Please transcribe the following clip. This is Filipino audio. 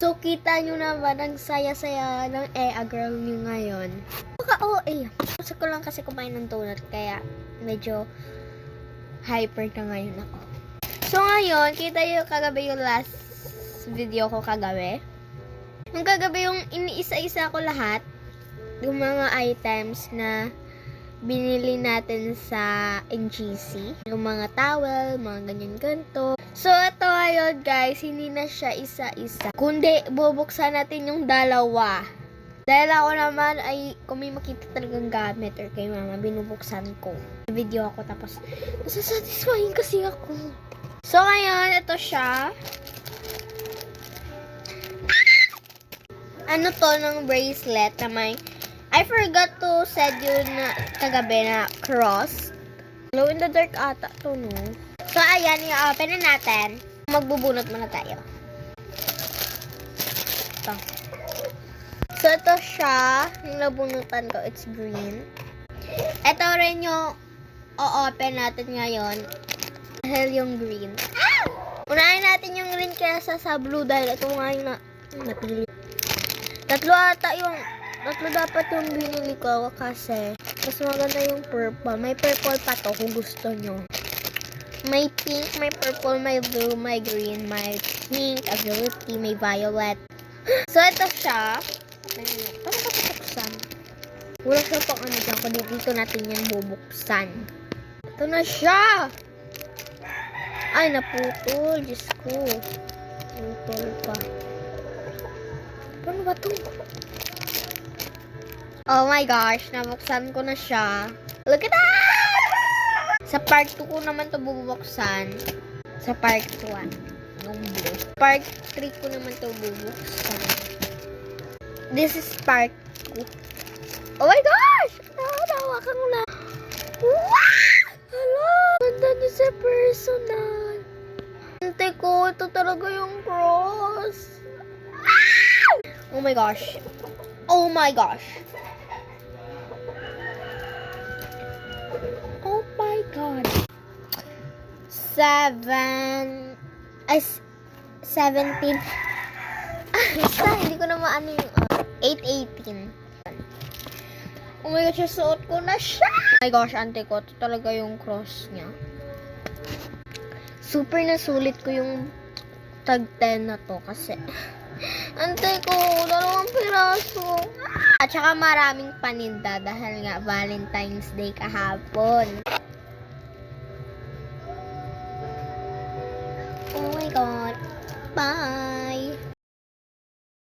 So, kita nyo naman ang saya-saya ng girl nyo ngayon. Baka gusto ko lang kasi kumain ng donut, kaya medyo hyper na ngayon ako. So, ngayon, kita nyo kagabi yung last video ko kagabi. Yung kagabi yung iniisa-isa ko lahat, yung mga items na binili natin sa NGC. Yung mga towel, mga ganyan ganito. So, ito ngayon guys, hindi na siya isa-isa. Kundi, bubuksan natin yung dalawa. Dahil ako naman ay, kung may makita talagang gamit or kay mama, binubuksan ko. Video ako, tapos, nasasatisfying kasi ako. So, ngayon, ito siya. Ano to, ng bracelet na may, I forgot to said yun na kagabi na cross. Glow in the dark ata to, no? So, ayan, i-open na natin. Magbubunot muna tayo. Ito. So, ito siya. Yung nabunutan ko, it's green. Ito rin yung o-open natin ngayon. Dahil yung green. Unahin natin yung green kaysa sa blue dahil ito nga yung napili. Tatlo dapat yung binili ko kasi mas maganda yung purple. May purple pa to kung gusto nyo. May pink, may purple, may blue, may green, may pink, ability, may violet. So, ito siya. Paano ba bubuksan? Wala siya pang ano dyan, kundi dito natin yan bubuksan. Ito na siya! Ay, naputol. Diyos ko. Putol pa. Paano ba ito? Oh my gosh, nabuksan ko na siya. Look at that! Sa part 2 ko naman ito bubuksan. Sa part 1. Yung blue. Part 3 ko naman ito bubuksan. This is part 2. Oh my gosh! Nawakan ko na. Wow! Hello! Ganda niya sa personal. Ante ko, ito talaga yung cross. Oh my gosh. Oh my gosh. Oh my God. 17. Basta, hindi ko na maano yung 8:18. Oh my gosh, suot ko na siya. Oh my gosh, ante ko, ito talaga yung cross niya. Super nasulit ko yung tag 10 na to kasi ante ko, 2 piraso. At saka maraming paninda dahil nga Valentine's Day kahapon.